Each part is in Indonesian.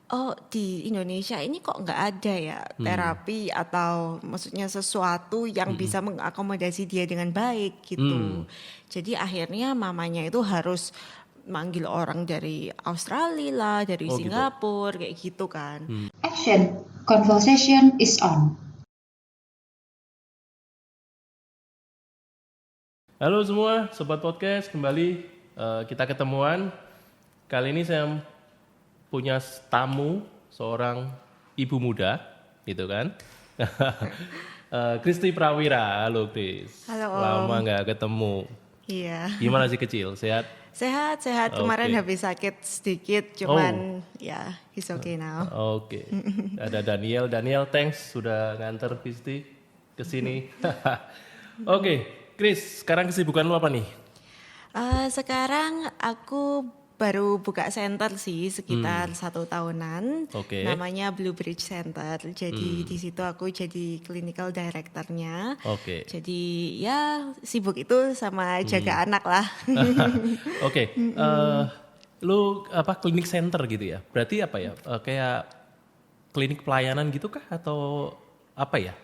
oh di Indonesia ini kok nggak ada ya terapi atau maksudnya sesuatu yang bisa mengakomodasi dia dengan baik gitu. Jadi akhirnya mamanya itu harus manggil orang dari Australia lah, dari Oh gitu. Singapura kayak gitu kan. Action. Conversation is on. Halo semua, sobat podcast, kembali kita ketemuan. Kali ini saya punya tamu, seorang ibu muda, gitu kan? Kristi Prawira, halo Kris. Halo, Om. Lama nggak ketemu. Iya. Gimana sih kecil, sehat? Sehat. Kemarin Oke. habis sakit sedikit, cuman ya he's okay now. Oke. Ada Daniel, thanks sudah nganter Kristi ke sini. Oke, Kris, sekarang kesibukan lu apa nih? Sekarang aku baru buka center sih sekitar 1 tahunan. Oke. Namanya Blue Bridge Center. Jadi di situ aku jadi clinical directornya. Oke. Jadi ya sibuk itu sama jaga anak lah. Oke, lu apa klinik center gitu ya? Berarti apa ya? Kayak klinik pelayanan gitu kah atau apa ya?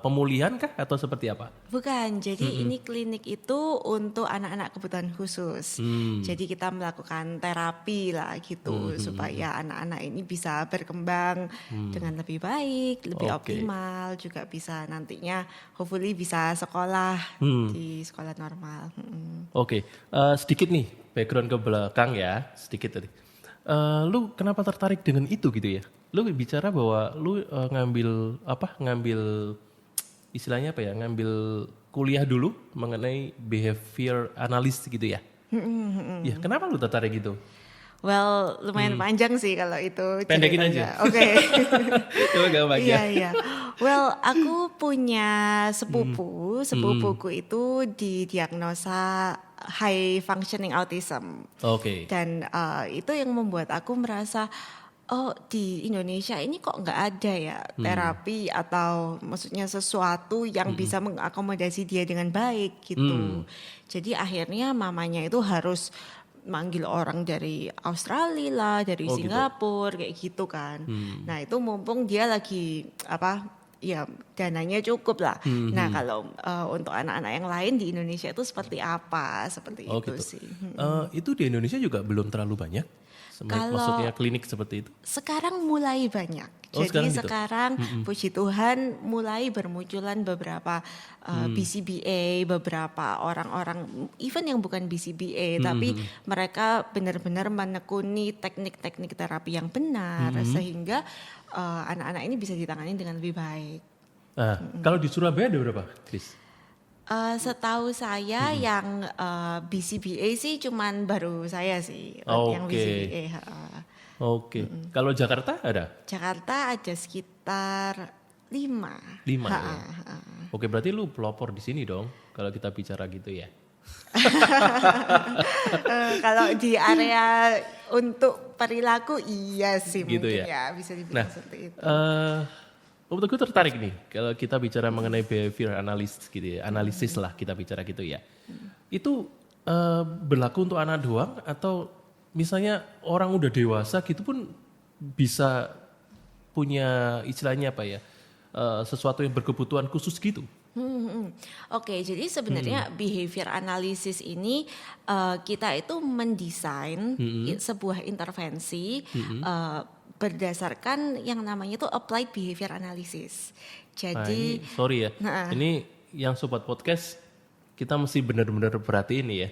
Pemulihan kah atau seperti apa? Bukan, jadi ini klinik itu untuk anak-anak kebutuhan khusus. Jadi kita melakukan terapi lah gitu supaya anak-anak ini bisa berkembang dengan lebih baik, lebih Oke. optimal, juga bisa nantinya hopefully bisa sekolah di sekolah normal. Oke, sedikit nih background ke belakang ya, sedikit tadi. Lu kenapa tertarik dengan itu gitu ya? Lu bicara bahwa lu ngambil istilahnya apa ya? Ngambil kuliah dulu mengenai behavior analyst gitu ya? Ya, kenapa lu tertarik gitu? Well, lumayan panjang sih kalau itu Pendekin ceritanya. aja. Oke. Coba gampang ya. Iya. Well, aku punya sepupuku itu didiagnosa high functioning autism. Oke. Dan itu yang membuat aku merasa, oh di Indonesia ini kok nggak ada ya terapi atau maksudnya sesuatu yang bisa mengakomodasi dia dengan baik gitu. Jadi akhirnya mamanya itu harus manggil orang dari Australia lah, dari Oh, gitu. Singapura kayak gitu kan. Nah itu mumpung dia lagi ya dananya cukup lah. Nah kalau untuk anak-anak yang lain di Indonesia itu seperti apa? Seperti Oh itu gitu. sih. Itu di Indonesia juga belum terlalu banyak. Maksudnya klinik seperti itu. Sekarang mulai banyak. Oh, Jadi sekarang gitu? sekarang puji Tuhan mulai bermunculan beberapa BCBA, beberapa orang-orang even yang bukan BCBA tapi mereka benar-benar menekuni teknik-teknik terapi yang benar sehingga anak-anak ini bisa ditangani dengan lebih baik. Nah, kalau di Surabaya ada berapa, Kris? Setahu saya yang BCBA sih cuman baru saya sih yang Oke. BCBA. Oke. Kalau Jakarta ada? Jakarta ada sekitar 5. 5 ya. Oke, berarti lu pelopor di sini dong kalau kita bicara gitu ya. Kalau di area untuk perilaku iya sih Gitu mungkin ya. ya bisa dibilang Nah, seperti itu. Untuk gue tertarik nih kalau kita bicara mengenai behavior analysis gitu ya, analisis lah kita bicara gitu ya. Itu berlaku untuk anak doang atau misalnya orang udah dewasa gitu pun bisa punya istilahnya apa ya, sesuatu yang berkebutuhan khusus gitu. Oke, jadi sebenarnya behavior analysis ini kita itu mendesain sebuah intervensi berdasarkan yang namanya itu applied behavior analysis. Nah, Jadi ini sorry ya, ini yang sobat podcast kita mesti benar-benar perhatiin nih ya,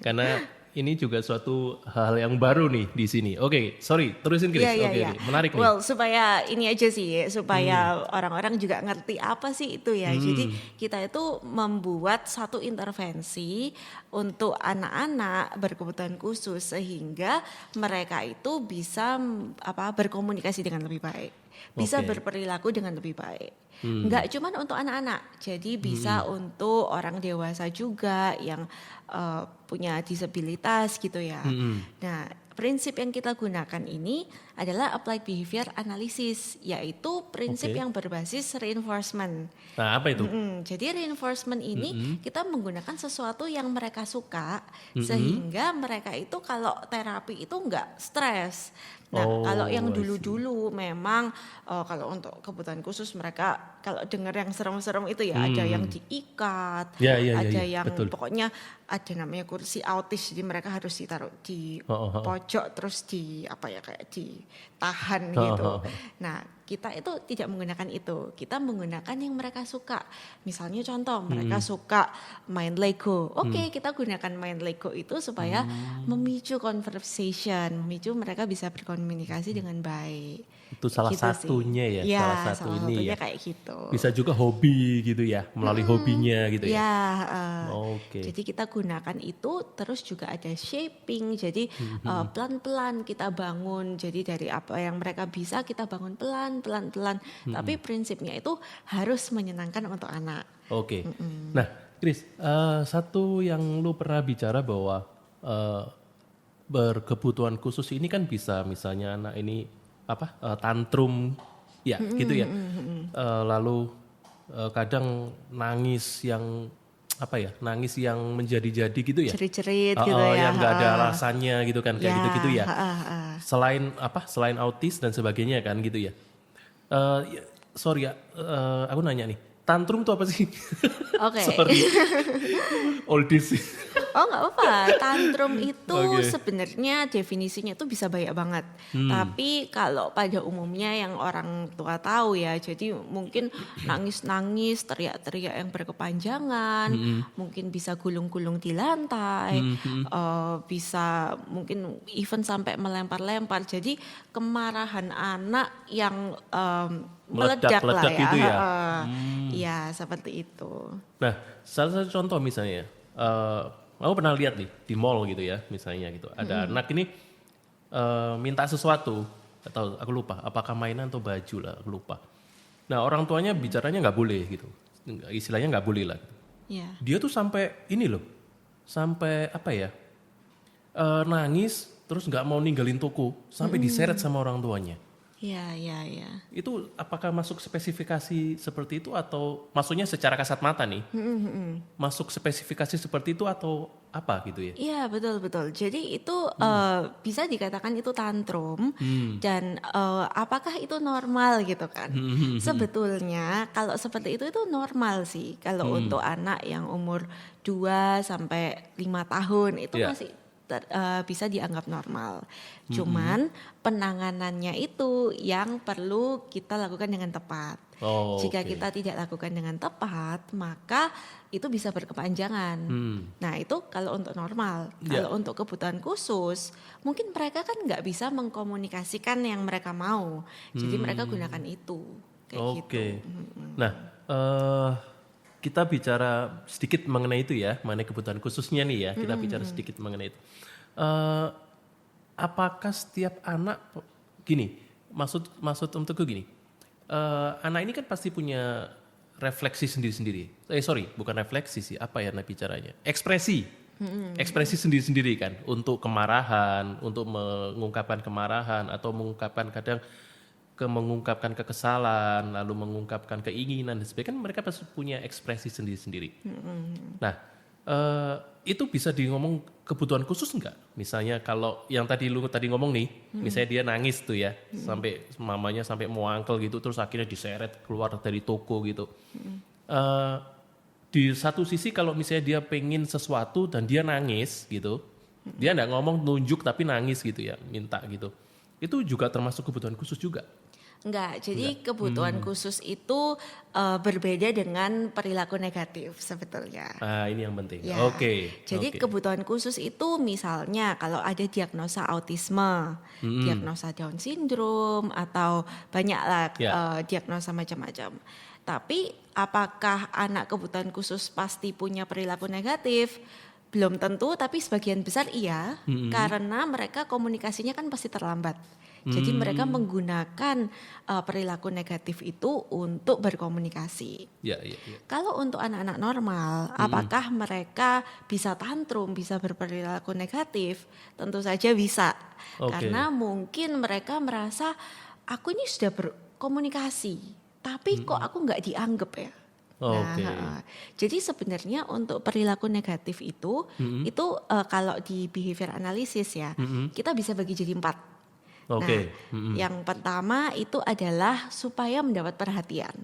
karena ini juga suatu hal yang baru nih di sini. Oke, sorry, terusin Kris. Iya. Oke, menarik nih. Well, supaya ini aja sih, supaya orang-orang juga ngerti apa sih itu ya. Jadi kita itu membuat satu intervensi untuk anak-anak berkebutuhan khusus sehingga mereka itu bisa berkomunikasi dengan lebih baik, bisa Oke. berperilaku dengan lebih baik. Nggak cuma untuk anak-anak, jadi bisa untuk orang dewasa juga yang punya disabilitas gitu ya. Nah, prinsip yang kita gunakan ini adalah applied behavior analysis, yaitu prinsip Oke. yang berbasis reinforcement. Nah, apa itu? Jadi reinforcement ini kita menggunakan sesuatu yang mereka suka sehingga mereka itu kalau terapi itu nggak stres. Nah, Oh, kalau yang I see. dulu-dulu memang kalau untuk kebutuhan khusus mereka kalau dengar yang serem-serem itu ya ada yang diikat, Ya, ya, ya, ada ya, yang betul. pokoknya ada namanya kursi autis, jadi mereka harus ditaruh di Oh. pojok terus di apa ya kayak ditahan Oh. gitu. Nah, kita itu tidak menggunakan itu. Kita menggunakan yang mereka suka. Misalnya contoh, mereka suka main Lego. Oke, kita gunakan main Lego itu supaya memicu conversation, memicu mereka bisa berkomunikasi dengan baik. Itu salah Gitu sih. satunya ya, Ya, salah satu salah ini satunya ya. kayak gitu. Bisa juga hobi gitu ya, melalui hobinya gitu ya. Ya, Oke. jadi kita gunakan itu, terus juga ada shaping. Jadi pelan-pelan kita bangun. Jadi dari apa yang mereka bisa kita bangun pelan-pelan. Tapi prinsipnya itu harus menyenangkan untuk anak. Oke. Nah, Chris, satu yang lu pernah bicara bahwa berkebutuhan khusus ini kan bisa misalnya anak ini tantrum, ya gitu ya. Lalu kadang nangis yang nangis yang menjadi-jadi gitu ya. Cerit-cerit gitu ya. Yang nggak ada alasannya gitu kan, kayak Ya, gitu-gitu ya. Selain autis dan sebagainya kan gitu ya. Sorry ya, aku nanya nih, tantrum tuh apa sih? Oke. Sorry, oldies. Oh nggak apa-apa, tantrum itu Oke. sebenarnya definisinya itu bisa banyak banget. Tapi kalau pada umumnya yang orang tua tahu ya, jadi mungkin nangis-nangis, teriak-teriak yang berkepanjangan, mungkin bisa gulung-gulung di lantai, bisa mungkin even sampai melempar-lempar. Jadi kemarahan anak yang meledak lah Meledak-ledak ya. gitu ya? Ya seperti itu. Nah, salah satu contoh misalnya, aku pernah lihat nih di mall gitu ya, misalnya gitu. Ada anak ini minta sesuatu, atau aku lupa, apakah mainan atau baju lah, aku lupa. Nah, orang tuanya bicaranya nggak boleh gitu, istilahnya nggak boleh lah. Ya. Dia tuh sampai ini loh, sampai nangis, terus nggak mau ninggalin toko, sampai diseret sama orang tuanya. Ya. Itu apakah masuk spesifikasi seperti itu atau maksudnya secara kasat mata nih? Masuk spesifikasi seperti itu atau apa gitu ya? Iya betul. Jadi itu bisa dikatakan itu tantrum dan apakah itu normal gitu kan? Sebetulnya kalau seperti itu normal sih. Kalau untuk anak yang umur 2 sampai 5 tahun itu Ya. masih bisa dianggap normal. Cuman penanganannya itu yang perlu kita lakukan dengan tepat. Oh, Jika oke. kita tidak lakukan dengan tepat, maka itu bisa berkepanjangan. Nah itu kalau untuk normal. Ya. Kalau untuk kebutuhan khusus, mungkin mereka kan nggak bisa mengkomunikasikan yang mereka mau. Jadi mereka gunakan itu. Kayak Oke. gitu. Nah, kita bicara sedikit mengenai itu ya, mengenai kebutuhan khususnya nih ya. Kita bicara sedikit mengenai itu. Apakah setiap anak gini? Maksud untukku gini. Anak ini kan pasti punya refleksi sendiri-sendiri. Sorry, bukan refleksi sih. Apa ya bicaranya? Ekspresi. Ekspresi sendiri-sendiri kan. Untuk kemarahan, untuk mengungkapkan kemarahan atau mengungkapkan kekesalan, lalu mengungkapkan keinginan dan sebagainya, kan mereka pasti punya ekspresi sendiri-sendiri. Nah, itu bisa ngomong kebutuhan khusus enggak? Misalnya kalau yang lu tadi ngomong nih, misalnya dia nangis tuh ya, sampai mamanya sampai mau angkel gitu, terus akhirnya diseret keluar dari toko gitu. Di satu sisi kalau misalnya dia pengen sesuatu dan dia nangis gitu, dia enggak ngomong nunjuk tapi nangis gitu ya, minta gitu. Itu juga termasuk kebutuhan khusus juga. Enggak, jadi kebutuhan khusus itu berbeda dengan perilaku negatif sebetulnya. Ini yang penting. Ya. Oke. Jadi kebutuhan khusus itu misalnya kalau ada diagnosa autisme, diagnosa Down syndrome atau banyaklah Ya. diagnosa macam-macam. Tapi apakah anak kebutuhan khusus pasti punya perilaku negatif? Belum tentu, tapi sebagian besar iya, karena mereka komunikasinya kan pasti terlambat. Jadi mereka menggunakan perilaku negatif itu untuk berkomunikasi. Ya, ya, ya. Kalau untuk anak-anak normal, apakah mereka bisa tantrum, bisa berperilaku negatif? Tentu saja bisa. Oke. Karena mungkin mereka merasa aku ini sudah berkomunikasi, tapi kok aku nggak dianggap ya. Oke. Jadi sebenarnya untuk perilaku negatif itu kalau di behavior analysis ya, kita bisa bagi jadi 4. Oke. Nah, yang pertama itu adalah supaya mendapat perhatian.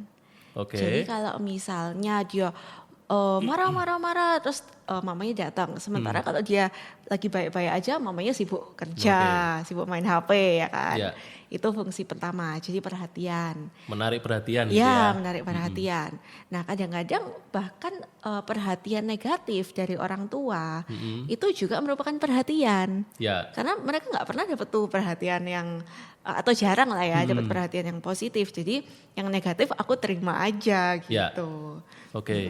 Oke. Jadi kalau misalnya dia marah terus mamanya datang. Sementara kalau dia lagi baik-baik aja, mamanya sibuk kerja, sibuk main HP ya kan. Ya. Itu fungsi pertama, jadi perhatian. Menarik perhatian gitu Ya, ya. menarik perhatian. Nah, kadang-kadang bahkan perhatian negatif dari orang tua itu juga merupakan perhatian. Ya. Karena mereka nggak pernah dapat tuh perhatian yang atau jarang lah ya dapat perhatian yang positif. Jadi yang negatif aku terima aja gitu. Oke.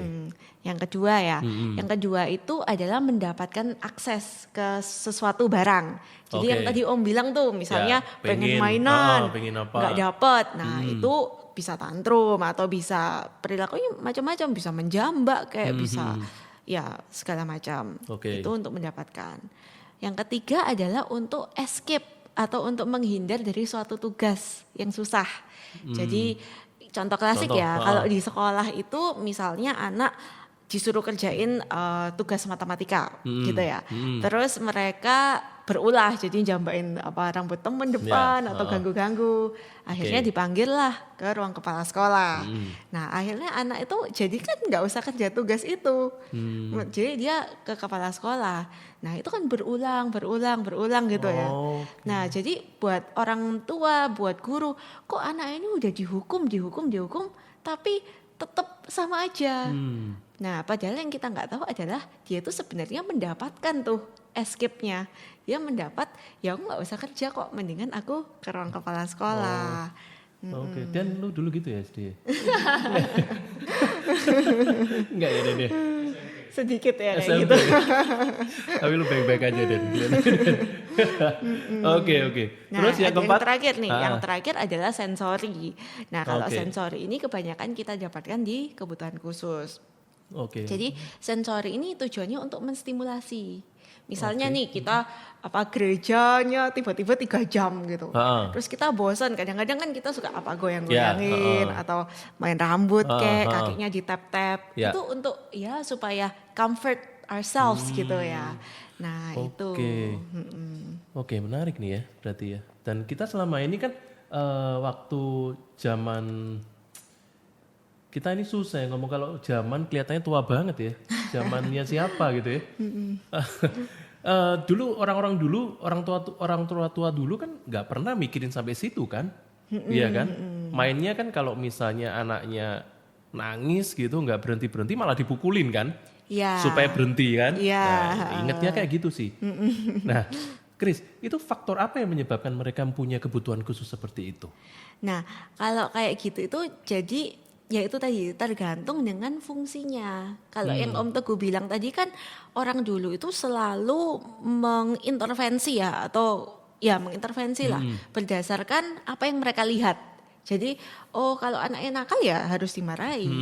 Yang kedua ya, yang kedua itu adalah mendapatkan akses ke sesuatu barang. Jadi yang tadi Om bilang tuh, misalnya Ya, pengen mainan, pengen apa. nggak dapet. Nah itu bisa tantrum atau bisa perilakunya macam-macam, bisa menjambak kayak bisa ya segala macam. Oke. Itu untuk mendapatkan. Yang ketiga adalah untuk escape atau untuk menghindar dari suatu tugas yang susah. Jadi contoh klasik ya, kalau di sekolah itu misalnya anak disuruh kerjain tugas matematika gitu ya. Terus mereka berulah jadi jambain rambut temen depan atau ganggu-ganggu. Akhirnya dipanggil lah ke ruang kepala sekolah. Nah akhirnya anak itu jadi kan nggak usah kerja tugas itu. Jadi dia ke kepala sekolah. Nah itu kan berulang gitu ya. Nah jadi buat orang tua, buat guru, kok anak ini udah dihukum tapi tetap sama aja. Nah padahal yang kita nggak tahu adalah dia tuh sebenarnya mendapatkan tuh escape-nya. Dia mendapat, ya aku nggak usah kerja kok, mendingan aku ke ruang kepala sekolah. Oke, dan lu dulu gitu ya SD? Enggak ya Dede? Sedikit ya kayak SMP. gitu. Tapi lu baik-baik aja Den. Oke. Nah, Terus yang keempat? terakhir nih, yang terakhir adalah sensori. Nah kalau Oke. sensori ini kebanyakan kita dapatkan di kebutuhan khusus. Oke. Jadi sensori ini tujuannya untuk menstimulasi. Misalnya nih kita gerejanya tiba-tiba 3 jam gitu. Terus kita bosan, kadang-kadang kan kita suka goyang-goyangin atau main rambut kakinya ditap-tap. Ya. Itu untuk ya supaya comfort ourselves gitu ya. Nah, itu. Oke, menarik nih ya berarti ya. Dan kita selama ini kan waktu zaman kita ini susah ya ngomong, kalau zaman kelihatannya tua banget ya. Zamannya siapa gitu ya. Dulu orang tua dulu kan nggak pernah mikirin sampai situ kan. Iya kan? Mainnya kan kalau misalnya anaknya nangis gitu nggak berhenti malah dipukulin kan. Ya. Supaya berhenti kan. Ya. Nah, ingetnya kayak gitu sih. Nah, Chris, itu faktor apa yang menyebabkan mereka punya kebutuhan khusus seperti itu? Nah, kalau kayak gitu itu jadi ya itu tadi tergantung dengan fungsinya. Kalau yang Om Teguh bilang tadi kan orang dulu itu selalu mengintervensi ya atau ya mengintervensi lah berdasarkan apa yang mereka lihat. Jadi kalau anaknya nakal ya harus dimarahi.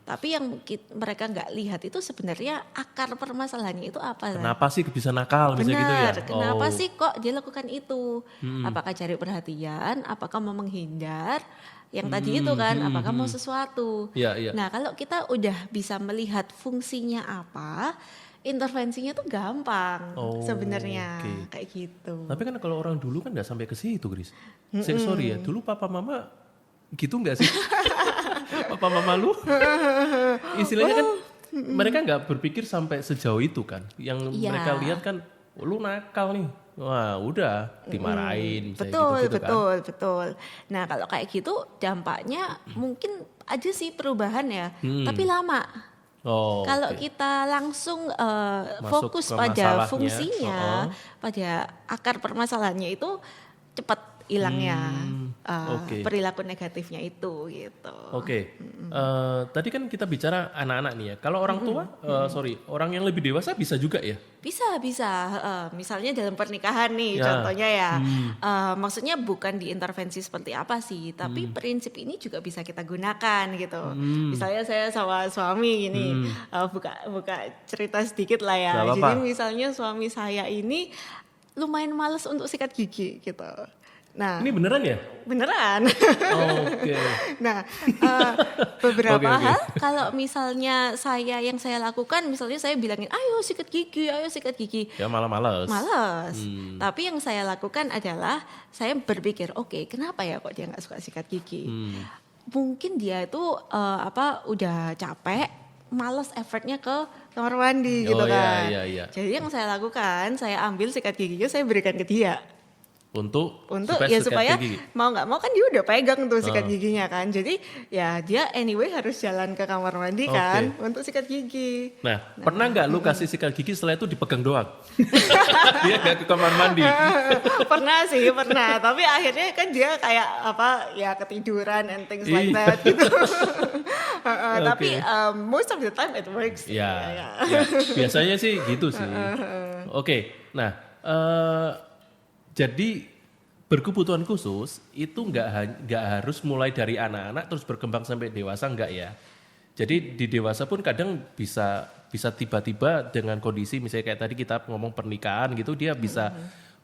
Tapi yang mereka nggak lihat itu sebenarnya akar permasalahannya itu apa? Kenapa sih bisa nakal misalnya gitu ya? Kenapa sih kok dia lakukan itu? Apakah cari perhatian? Apakah mau menghindar? Yang tadi itu kan, apakah mau sesuatu? Ya. Nah kalau kita udah bisa melihat fungsinya apa, intervensinya tuh gampang sebenarnya kayak gitu. Tapi kan kalau orang dulu kan nggak sampai ke situ, Chris. Sorry ya, dulu papa mama gitu nggak sih? Papa mama lu, istilahnya kan mereka nggak berpikir sampai sejauh itu kan. Yang mereka lihat kan, lu nakal nih. Wah udah dimarahin. Betul. Kan. Nah kalau kayak gitu dampaknya mungkin ada sih perubahan ya, tapi lama. Kalau kita langsung fokus pada fungsinya, pada akar permasalahannya itu cepat hilangnya. perilaku negatifnya itu gitu. Oke. Tadi kan kita bicara anak-anak nih ya. Kalau orang tua, orang yang lebih dewasa bisa juga ya? Bisa. Misalnya dalam pernikahan nih, contohnya ya. Maksudnya bukan diintervensi seperti apa sih, tapi prinsip ini juga bisa kita gunakan gitu. Misalnya saya sama suami ini, buka cerita sedikit lah ya. Gak apa-apa. Jadi misalnya suami saya ini lumayan males untuk sikat gigi gitu. Nah, Ini beneran ya? beneran. Oke. Nah, beberapa Oke. hal kalau misalnya yang saya lakukan, misalnya saya bilangin, ayo sikat gigi. Ya malah males. Males. Tapi yang saya lakukan adalah saya berpikir, oke, kenapa ya kok dia nggak suka sikat gigi? Mungkin dia itu udah capek, males effortnya ke kamar mandi gitu kan. Iya. Jadi yang saya lakukan, saya ambil sikat giginya, saya berikan ke dia. Untuk Ya sikat supaya gigi. mau nggak mau kan dia udah pegang tuh sikat giginya kan. Jadi ya dia anyway harus jalan ke kamar mandi kan untuk sikat gigi. Nah, pernah nggak lu kasih sikat gigi setelah itu dipegang doang? Dia nggak ke kamar mandi. Pernah. Tapi akhirnya kan dia kayak ketiduran and things like that gitu. Tapi most of the time it works. Ya. Biasanya sih gitu sih. Oke. Nah, jadi berkebutuhan khusus itu nggak harus mulai dari anak-anak terus berkembang sampai dewasa, enggak ya. Jadi di dewasa pun kadang bisa tiba-tiba dengan kondisi misalnya kayak tadi kita ngomong pernikahan gitu, dia bisa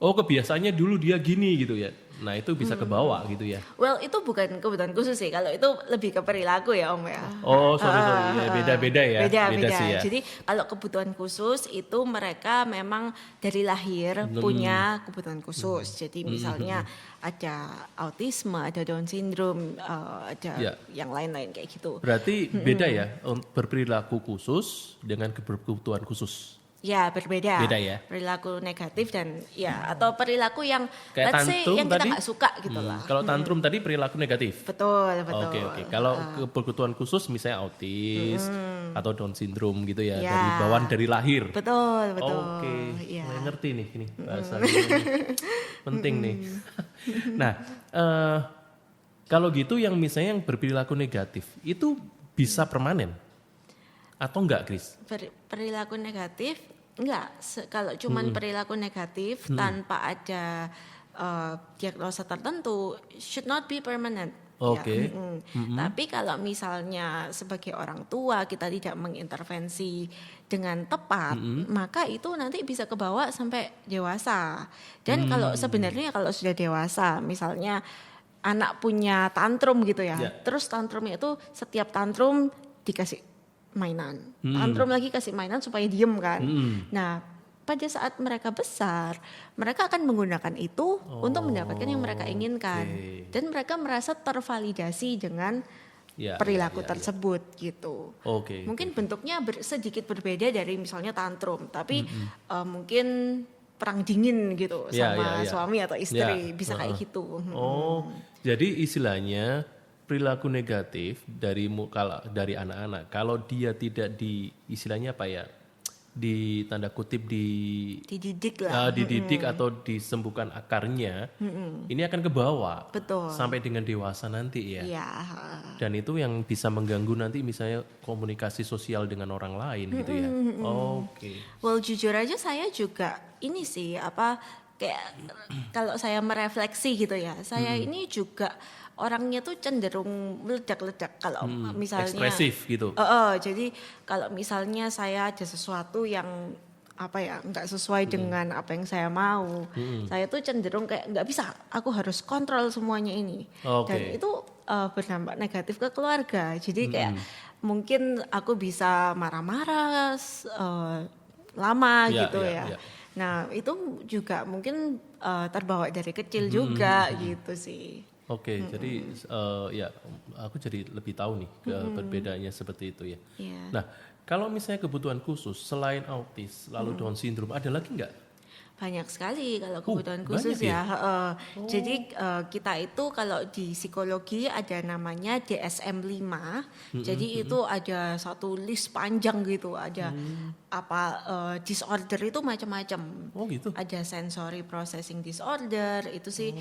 kebiasaannya dulu dia gini gitu ya. Nah itu bisa kebawa gitu ya. Well itu bukan kebutuhan khusus sih, kalau itu lebih ke perilaku ya Om ya. Oh sorry. Ya, beda-beda ya. Beda. Sih ya. Jadi kalau kebutuhan khusus itu mereka memang dari lahir punya kebutuhan khusus. Jadi misalnya ada autisme, ada Down syndrome, ada yang lain-lain kayak gitu. Berarti beda ya berperilaku khusus dengan kebutuhan khusus. Ya berbeda. Beda ya. Perilaku negatif dan atau perilaku yang kayak let's say yang kita nggak suka gitu lah. Kalau tantrum tadi perilaku negatif. Betul. Oke. Kalau kebutuhan khusus misalnya autis atau Down syndrome gitu ya, dari bawaan dari lahir. Betul. Oke. Ya. Mulai ngerti nih ini bahasa penting nih. Nah, kalau gitu yang misalnya yang berperilaku negatif itu bisa permanen atau enggak, Chris? Perilaku negatif enggak. Kalau cuman perilaku negatif tanpa ada diagnosa tertentu should not be permanent. Oke. Tapi kalau misalnya sebagai orang tua kita tidak mengintervensi dengan tepat, maka itu nanti bisa kebawa sampai dewasa. Dan kalau sebenarnya kalau sudah dewasa, misalnya anak punya tantrum gitu ya, terus tantrumnya itu setiap tantrum dikasih mainan, tantrum lagi kasih mainan supaya diem kan. Nah pada saat mereka besar, mereka akan menggunakan itu untuk mendapatkan yang mereka inginkan. Dan mereka merasa tervalidasi dengan perilaku tersebut gitu. Mungkin bentuknya sedikit berbeda dari misalnya tantrum, tapi mungkin perang dingin gitu sama suami atau istri, bisa kayak gitu. Jadi istilahnya perilaku negatif dari anak-anak, kalau dia tidak istilahnya apa ya? Di tanda kutip dididik lah, dididik atau disembuhkan akarnya, ini akan kebawa sampai dengan dewasa nanti ya. Dan itu yang bisa mengganggu nanti misalnya komunikasi sosial dengan orang lain gitu ya. Well jujur aja saya juga ini sih kayak kalau saya merefleksi gitu ya, saya ini juga orangnya tuh cenderung meledak-ledak kalau misalnya ekspresif gitu. Jadi kalau misalnya saya ada sesuatu yang nggak sesuai dengan apa yang saya mau, saya tuh cenderung kayak nggak bisa, aku harus kontrol semuanya ini. Dan itu berdampak negatif ke keluarga. Jadi kayak mungkin aku bisa marah-marah lama gitu ya. Nah itu juga mungkin terbawa dari kecil juga gitu sih. Jadi aku jadi lebih tahu nih perbedaannya seperti itu ya. Nah, kalau misalnya kebutuhan khusus selain autis, lalu Down syndrome, ada lagi nggak? Banyak sekali kalau kebutuhan banyak khusus ya? ya. Heeh. Jadi kita itu kalau di psikologi ada namanya DSM-5. Jadi itu ada satu list panjang gitu, ada disorder itu macam-macam. Oh gitu. Ada sensory processing disorder, itu sih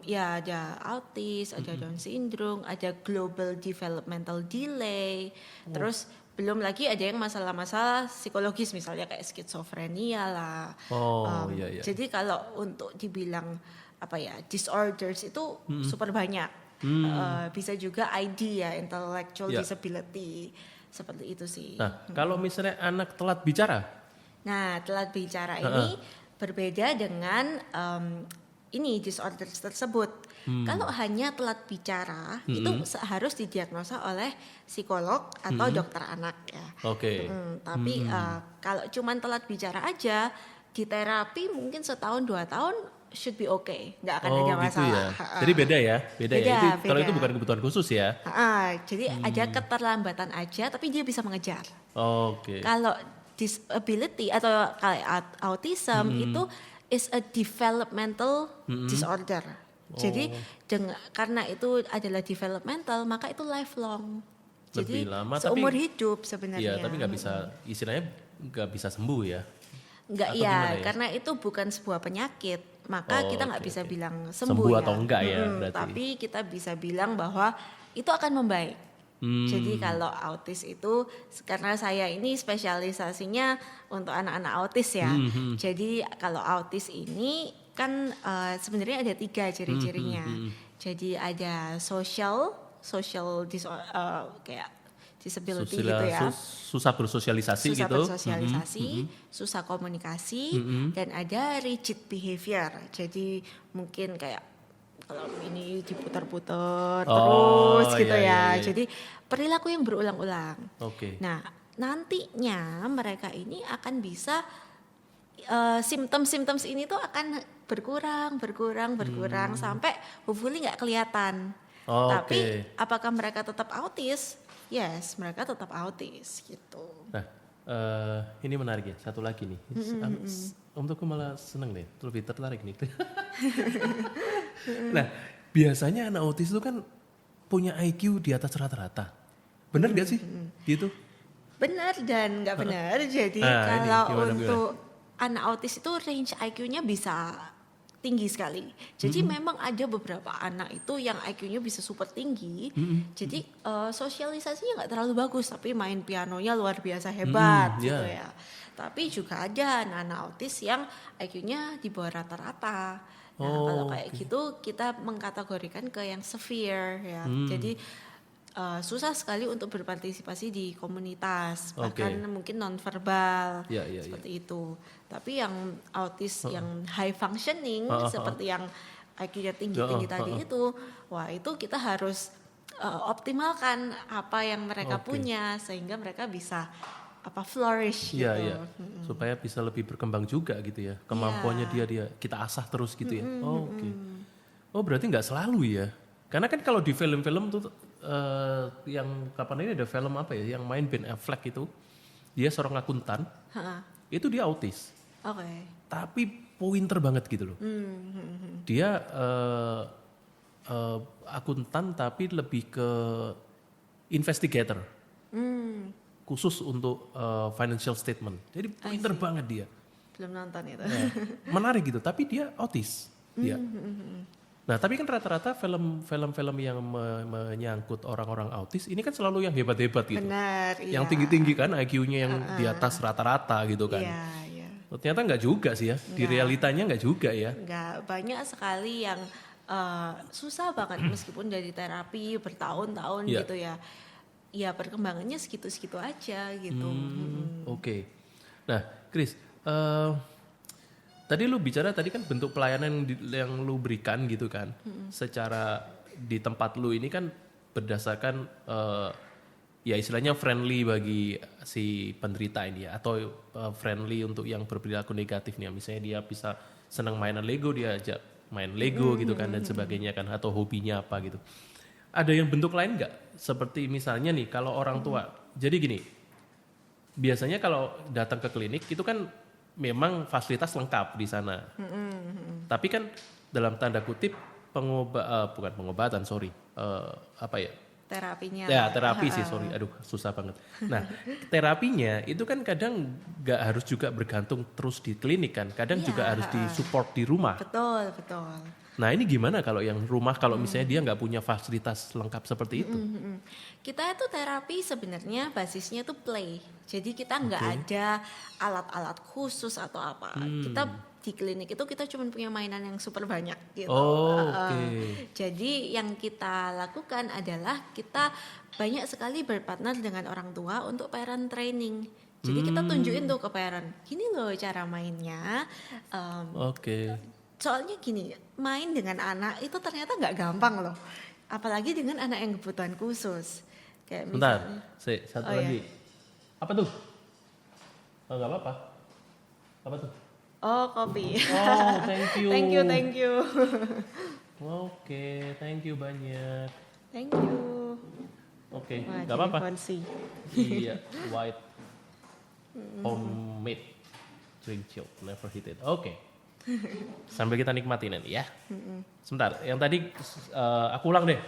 ya ada autis, ada Down syndrome, ada global developmental delay. Terus belum lagi ada yang masalah-masalah psikologis misalnya kayak skizofrenia lah. Oh iya iya. Jadi kalau untuk dibilang apa ya disorders itu super banyak. Bisa juga ID ya, intellectual Ya. disability, seperti itu sih. Nah, kalau misalnya anak telat bicara, Nah, telat bicara ini berbeda dengan ini disorders tersebut. Kalau hanya telat bicara itu harus didiagnosa oleh psikolog atau dokter anak ya. oke. Tapi kalau cuman telat bicara aja di terapi mungkin setahun 2 tahun should be okay, nggak akan ada Oh gitu masalah. ya. Jadi beda ya, beda ya. Beda, Kalau beda. itu bukan kebutuhan khusus ya. Jadi ada keterlambatan aja, tapi dia bisa mengejar. Oke. Kalau disability atau kayak autism itu is a developmental disorder. Jadi karena itu adalah developmental, maka itu lifelong. Jadi Lebih lama, seumur tapi- hidup sebenarnya. Iya, tapi nggak bisa, istilahnya nggak bisa sembuh ya. Enggak atau ya, gimana ya? karena itu bukan sebuah penyakit, maka Oh, kita nggak oke, bisa oke. bilang Sembuh sembuh, atau enggak ya, berarti. Tapi kita bisa bilang bahwa itu akan membaik. Jadi kalau autis itu, karena saya ini spesialisasinya untuk anak-anak autis ya. Jadi kalau autis ini kan sebenarnya ada 3 ciri-cirinya. Jadi ada social kayak disability gitu ya. Susah bersosialisasi Susah gitu. bersosialisasi, susah komunikasi, dan ada rigid behavior. Jadi mungkin kayak kalau ini diputar-putar Oh, terus gitu iya, ya. iya. Jadi perilaku yang berulang-ulang. Oke. Nah, nantinya mereka ini akan bisa simptom-simptom ini tuh akan berkurang sampai hopefully nggak kelihatan. Oh, Tapi oke. apakah mereka tetap autis? Yes, mereka tetap autis gitu. Nah, ini menarik ya. Satu lagi nih. Om Teguh malah seneng deh, lebih tertarik nih. Nah, biasanya anak autis itu kan punya IQ di atas rata-rata. Bener gak sih? Gitu? Benar dan nggak benar. Jadi Ini kalau gimana? untuk anak autis itu range IQ-nya bisa tinggi sekali. Jadi memang ada beberapa anak itu yang IQ-nya bisa super tinggi. Jadi sosialisasinya nggak terlalu bagus, tapi main pianonya luar biasa hebat gitu ya. ya. Tapi juga ada anak-anak autis yang IQ-nya di bawah rata-rata. Nah, kalau kayak gitu kita mengkategorikan ke yang severe ya. Jadi susah sekali untuk berpartisipasi di komunitas, bahkan mungkin nonverbal Ya, ya, seperti itu. Tapi yang autis yang high functioning seperti yang IQ-nya tinggi-tinggi tadi itu, wah itu kita harus optimalkan apa yang mereka punya sehingga mereka bisa flourish Iya, gitu. iya. Supaya bisa lebih berkembang juga gitu ya. Kemampuannya dia kita asah terus gitu ya. Oh, oke. Oh, berarti nggak selalu ya. Karena kan kalau di film-film tuh yang kapan ini ada film apa ya yang main Ben Affleck itu, dia seorang akuntan. Itu dia autis. Oke. Tapi pointer banget gitu loh. Dia akuntan tapi lebih ke investigator. Khusus untuk financial statement. Jadi pinter banget dia. Belum nonton itu. Menarik gitu, tapi dia autis. Dia. Nah, tapi kan rata-rata film-film yang menyangkut orang-orang autis ini kan selalu yang hebat-hebat gitu. Benar, iya. Yang tinggi-tinggi kan IQ-nya yang di atas rata-rata gitu kan. Iya, iya. Ternyata nggak juga sih ya. Di realitanya nggak juga ya. Enggak, banyak sekali yang susah banget meskipun dari terapi bertahun-tahun Iya. gitu ya. Ya perkembangannya segitu-segitu aja gitu. Oke. Nah, Chris, tadi lu bicara tadi kan bentuk pelayanan yang lu berikan gitu kan, secara di tempat lu ini kan berdasarkan ya istilahnya friendly bagi si penderita ini ya, atau friendly untuk yang berperilaku negatif nih, misalnya dia bisa senang mainan Lego, dia ajak main Lego gitu kan dan sebagainya kan, atau hobinya apa gitu. Ada yang bentuk lain nggak? Seperti misalnya nih kalau orang tua, jadi gini, biasanya kalau datang ke klinik itu kan memang fasilitas lengkap di sana. Tapi kan dalam tanda kutip bukan pengobatan, apa ya? Terapinya. Ya terapi sih, sorry, aduh susah banget. Nah terapinya itu kan kadang nggak harus juga bergantung terus di klinik kan, kadang juga harus disupport di rumah. Betul, betul. Nah ini gimana kalau yang rumah, kalau misalnya dia nggak punya fasilitas lengkap seperti itu? Kita itu terapi sebenarnya basisnya itu play. Jadi kita nggak ada alat-alat khusus atau apa. Kita di klinik itu kita cuma punya mainan yang super banyak gitu. Jadi yang kita lakukan adalah kita banyak sekali berpartner dengan orang tua untuk parent training. Jadi kita tunjukin tuh ke parent, gini loh cara mainnya. Soalnya gini, main dengan anak itu ternyata nggak gampang loh. Apalagi dengan anak yang kebutuhan khusus. Kayak Bentar, misalnya, satu lagi. iya. Apa tuh? Oh nggak apa-apa. Apa tuh? Oh, kopi. Oh, thank you. Thank you. Oke, thank you banyak. Thank you. Oke, Wah, nggak apa-apa. jadi fancy. Iya, white homemade drink chill, never hit it. Oke. Sambil kita nikmatin ini ya. Sebentar, yang tadi aku ulang deh.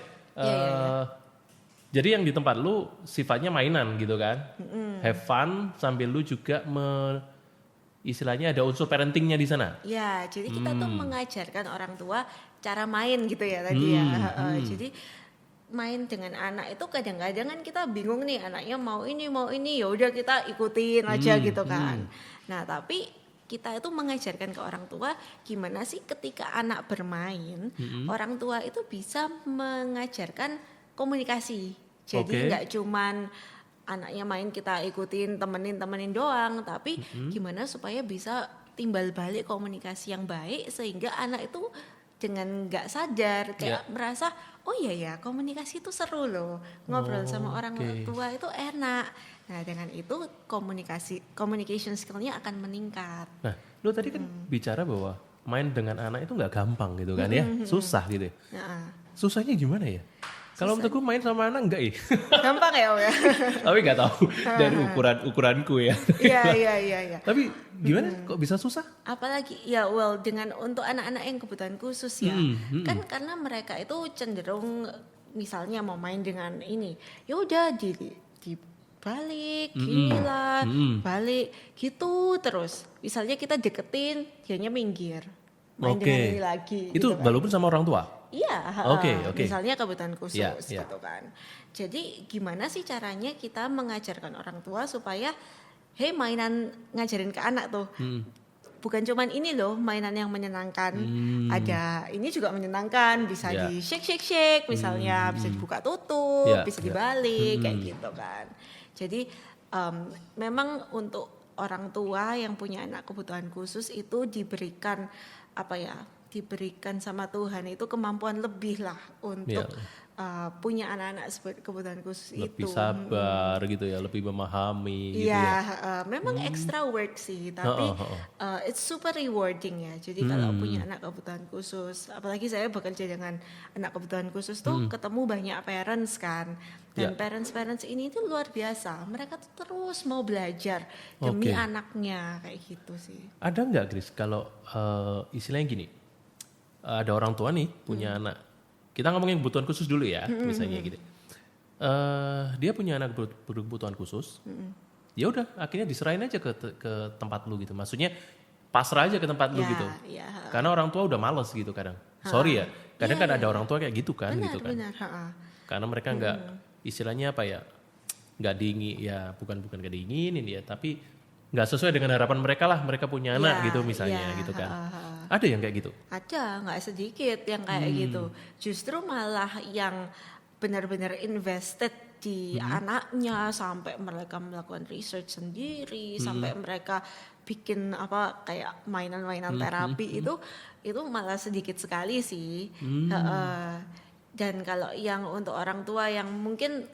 Jadi yang di tempat lu sifatnya mainan gitu kan? Have fun sambil lu juga istilahnya ada unsur parentingnya di sana. Ya, jadi kita tuh mengajarkan orang tua cara main gitu ya tadi ya. Jadi main dengan anak itu kadang-kadang kan kita bingung nih, anaknya mau ini ya udah kita ikutin aja gitu kan. Nah, tapi kita itu mengajarkan ke orang tua gimana sih ketika anak bermain, orang tua itu bisa mengajarkan komunikasi. Jadi nggak cuman anaknya main kita ikutin temenin doang, tapi gimana supaya bisa timbal balik komunikasi yang baik sehingga anak itu dengan nggak sadar kayak merasa oh iya ya komunikasi itu seru loh, ngobrol sama orang tua itu enak. Nah dengan itu communication skillnya akan meningkat. Nah lu tadi kan bicara bahwa main dengan anak itu nggak gampang gitu kan ya, susah gitu. Susahnya gimana ya? Kalau untuk gue main sama anak enggak ya. Gampang ya Om ya. Tapi nggak tahu dari ukuranku ya. Iya. Tapi gimana kok bisa susah? Apalagi ya dengan untuk anak-anak yang kebutuhan khusus ya. Kan karena mereka itu cenderung misalnya mau main dengan ini, ya udah dibalik, ginilah, balik gitu terus. Misalnya kita deketin, dianya minggir. Main dengan ini lagi. Itu gitu kan. walaupun sama orang tua? Iya, Oke. misalnya kebutuhan khusus Yeah. gitu kan. Jadi gimana sih caranya kita mengajarkan orang tua supaya mainan ngajarin ke anak tuh. Bukan cuman ini loh mainan yang menyenangkan. Ada ini juga menyenangkan, bisa di shake misalnya, bisa dibuka tutup, bisa dibalik kayak gitu kan. Jadi memang untuk orang tua yang punya anak kebutuhan khusus itu diberikan diberikan sama Tuhan itu kemampuan lebih lah untuk punya anak-anak kebutuhan khusus lebih itu. Lebih sabar gitu ya, lebih memahami gitu ya. Memang extra work sih, tapi it's super rewarding ya. Jadi kalau punya anak kebutuhan khusus, apalagi saya bekerja dengan anak kebutuhan khusus tuh ketemu banyak parents kan. Dan parents ini tuh luar biasa. Mereka tuh terus mau belajar demi anaknya kayak gitu sih. Ada nggak Chris kalau istilahnya gini? Ada orang tua nih punya anak, kita ngomongin kebutuhan khusus dulu ya, misalnya gitu. Dia punya anak berkebutuhan khusus, ya udah akhirnya diserahin aja ke tempat lu gitu. Maksudnya pasrah aja ke tempat lu gitu. Karena orang tua udah males gitu kadang. Sorry ya, kadang kan ada orang tua kayak gitu kan, benar, gitu kan. Benar. Karena mereka nggak istilahnya apa ya, nggak diingin ya, bukan nggak diinginin ya, tapi nggak sesuai dengan harapan mereka lah, mereka punya anak gitu misalnya gitu kan. Ada yang kayak gitu? Ada, nggak sedikit yang kayak gitu. Justru malah yang benar-benar invested di anaknya sampai mereka melakukan research sendiri, sampai mereka bikin kayak mainan-mainan terapi itu malah sedikit sekali sih. Dan kalau yang untuk orang tua yang mungkin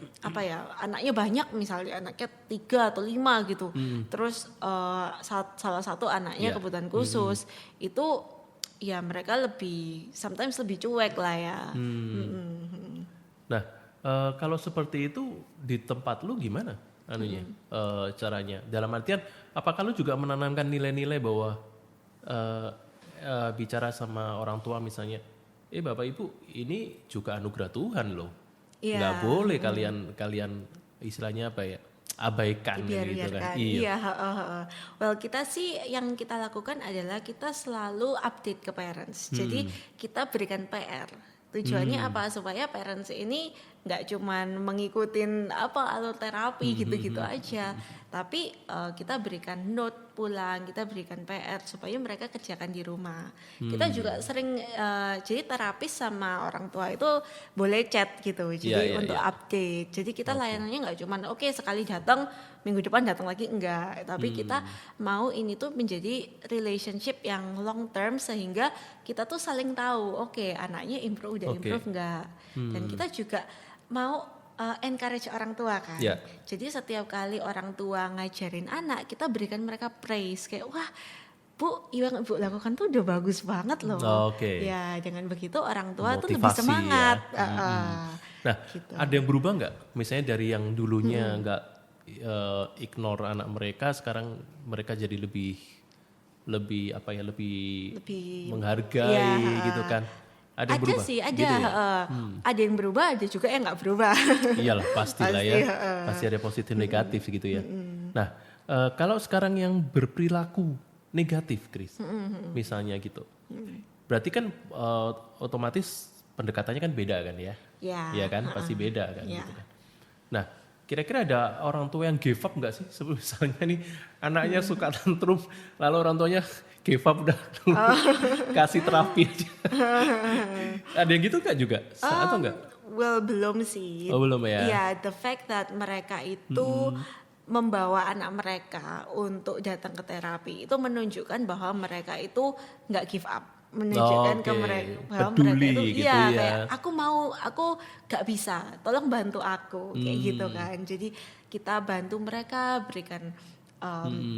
anaknya banyak, misalnya anaknya 3 atau 5 gitu, terus salah satu anaknya kebutuhan khusus itu ya mereka sometimes lebih cuek lah ya. Nah kalau seperti itu di tempat lu gimana? caranya. Dalam artian, apakah lu juga menanamkan nilai-nilai bahwa bicara sama orang tua misalnya, Bapak Ibu ini juga anugerah Tuhan loh, nggak boleh kalian istilahnya apa ya, abaikan gitu kan. Iya. Well, kita sih yang kita lakukan adalah kita selalu update ke parents. Jadi kita berikan PR. Tujuannya apa? Supaya parents ini nggak cuman mengikutin alur terapi gitu-gitu aja, tapi kita berikan note pulang, kita berikan PR supaya mereka kerjakan di rumah. Kita juga sering jadi terapis sama orang tua itu boleh chat gitu, jadi untuk update. Jadi kita layanannya nggak cuman sekali datang, minggu depan datang lagi, enggak, tapi kita mau ini tuh menjadi relationship yang long term sehingga kita tuh saling tahu, anaknya improve enggak. Dan kita juga mau encourage orang tua kan. Jadi setiap kali orang tua ngajarin anak, kita berikan mereka praise kayak, wah Bu, yang Ibu lakukan tuh udah bagus banget loh. Ya, dengan begitu orang tua tuh lebih semangat. Nah, gitu. ada yang berubah nggak? Misalnya dari yang dulunya nggak ignore anak mereka, sekarang mereka jadi lebih menghargai gitu kan? Ada yang berubah? Sih, ada. Gitu ya? Ada yang berubah, ada juga yang nggak berubah. Iyalah, pastilah ya. Pasti ada positif negatif gitu ya. Nah, kalau sekarang yang berperilaku negatif, Chris, misalnya gitu, berarti kan otomatis pendekatannya kan beda kan ya? Iya kan, pasti beda kan. Gitu kan. Nah, kira-kira ada orang tua yang give up nggak sih? Misalnya nih anaknya suka tantrum, lalu orang tuanya give up udah kasih terapi aja. Ada yang gitu nggak juga? Atau enggak? Well, belum sih. Belum ya? Iya, the fact that mereka itu membawa anak mereka untuk datang ke terapi itu menunjukkan bahwa mereka itu nggak give up, menunjukkan ke mereka bahwa peduli mereka itu gitu ya. Kayak aku nggak bisa, tolong bantu aku kayak gitu kan. Jadi kita bantu mereka, berikan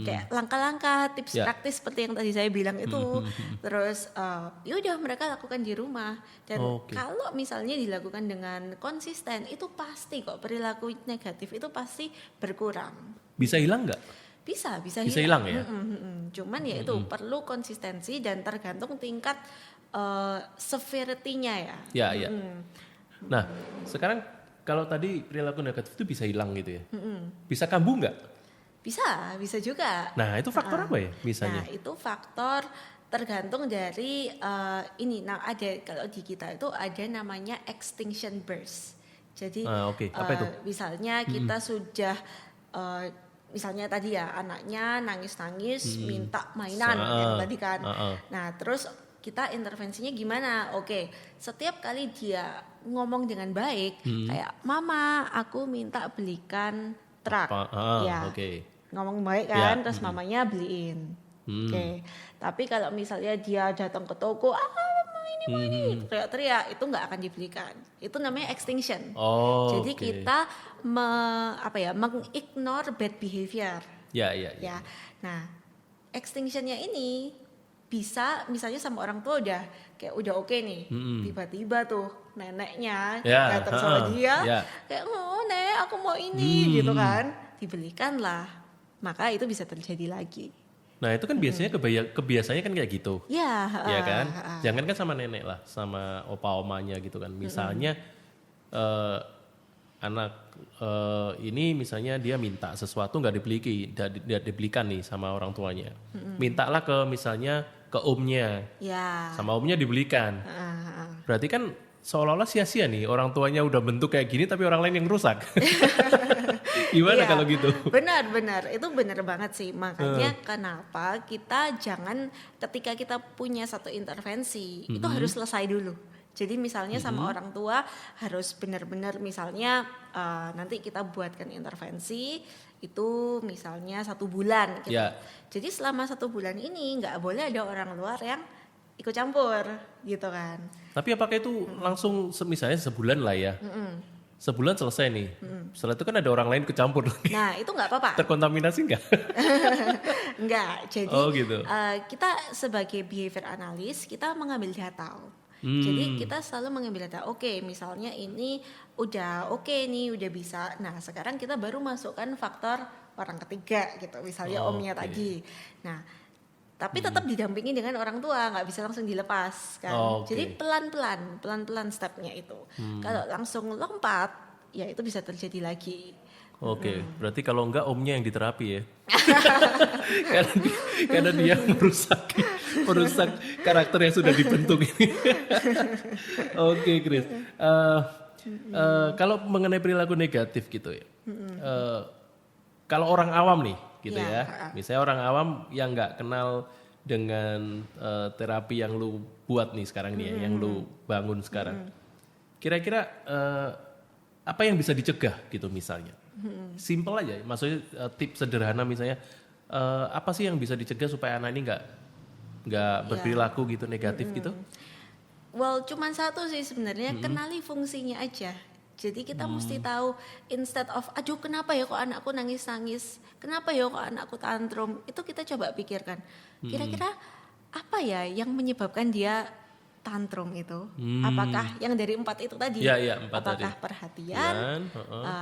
kayak langkah-langkah, tips praktis seperti yang tadi saya bilang itu. Terus yaudah mereka lakukan di rumah. Dan kalau misalnya dilakukan dengan konsisten, itu pasti kok perilaku negatif itu pasti berkurang. Bisa hilang nggak? Bisa hilang ya. Cuman ya itu perlu konsistensi dan tergantung tingkat severity-nya ya. Ya. Nah, sekarang kalau tadi perilaku negatif itu bisa hilang gitu ya. Bisa kambuh nggak? Bisa juga. Nah, itu faktor apa ya misalnya? Nah, itu faktor tergantung dari ini. Nah, ada kalau di kita itu ada namanya extinction burst. Jadi apa itu? Misalnya kita sudah misalnya tadi ya anaknya nangis-nangis minta mainan yang tadi kan. Nah, terus kita intervensinya gimana? Setiap kali dia ngomong dengan baik kayak mama, aku minta belikan truk. Ngomong baik kan, terus mamanya beliin. Tapi kalau misalnya dia datang ke toko, mau ini, teriak-teriak, itu nggak akan dibelikan. Itu namanya extinction. Jadi kita mengignore bad behavior. Ya. Nah, extinctionnya ini bisa misalnya sama orang tua udah oke nih, tiba-tiba tuh neneknya datang sama dia, kayak nek aku mau ini gitu kan, dibelikan lah. Maka itu bisa terjadi lagi. Nah itu kan biasanya kebiasaannya kan kayak gitu. Ya kan? Jangan kan sama nenek lah, sama opa-omanya gitu kan. Misalnya anak ini misalnya dia minta sesuatu nggak dibelikan nih sama orang tuanya. Mintalah ke misalnya ke omnya, sama omnya dibelikan. Berarti kan seolah-olah sia-sia nih orang tuanya udah bentuk kayak gini tapi orang lain yang rusak. Gimana kalau gitu? Benar, itu benar banget sih. Makanya kenapa kita jangan ketika kita punya satu intervensi itu harus selesai dulu. Jadi misalnya sama orang tua harus benar-benar misalnya nanti kita buatkan intervensi itu misalnya 1 bulan gitu. Jadi selama 1 bulan ini nggak boleh ada orang luar yang ikut campur gitu kan. Tapi apakah itu langsung misalnya sebulan lah ya? Sebulan selesai nih. Setelah itu kan ada orang lain kecampur. Nah itu nggak apa-apa. Terkontaminasi nggak? Nggak. Jadi gitu. kita sebagai behavior analyst kita mengambil data. Jadi kita selalu mengambil data, oke misalnya ini udah oke nih, udah bisa. Nah sekarang kita baru masukkan faktor orang ketiga gitu, misalnya omnya Oke. tadi. Nah tapi tetap didampingi dengan orang tua, nggak bisa langsung dilepas kan. Oke. Jadi pelan-pelan stepnya itu. Kalau langsung lompat, ya itu bisa terjadi lagi. Oke, berarti kalau enggak omnya yang diterapi ya. karena dia merusak karakter yang sudah dibentuk ini. Oke, Chris. Kalau mengenai perilaku negatif gitu ya. Kalau orang awam nih gitu ya. Misalnya orang awam yang nggak kenal dengan terapi yang lu buat nih sekarang nih ya, yang lu bangun sekarang. Kira-kira apa yang bisa dicegah gitu misalnya? Simple aja, maksudnya tips sederhana misalnya apa sih yang bisa dicegah supaya anak ini nggak berperilaku gitu negatif gitu? Well, cuman satu sih sebenarnya, kenali fungsinya aja. Jadi kita mesti tahu, instead of aduh kenapa ya kok anakku nangis-nangis, kenapa ya kok anakku tantrum, itu kita coba pikirkan. Kira-kira apa ya yang menyebabkan dia tantrum itu? Apakah yang dari 4 itu tadi? Iya, 4 apakah tadi. perhatian,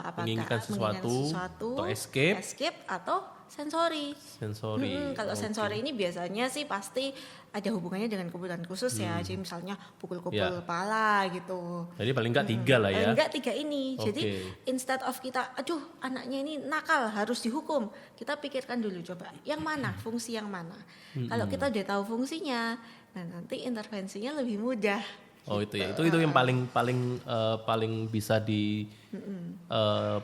apakah menginginkan sesuatu, atau escape atau sensori? sensori. Kalau sensori ini biasanya sih pasti ada hubungannya dengan kebutuhan khusus ya. Jadi misalnya pukul-pukul kepala gitu. Jadi paling nggak 3 lah ya. Enggak 3 ini. Oke. Jadi instead of kita, aduh anaknya ini nakal harus dihukum, kita pikirkan dulu coba yang mana, fungsi yang mana. Kalau kita udah tahu fungsinya, nah nanti intervensinya lebih mudah. Oh itu ya, itu yang paling bisa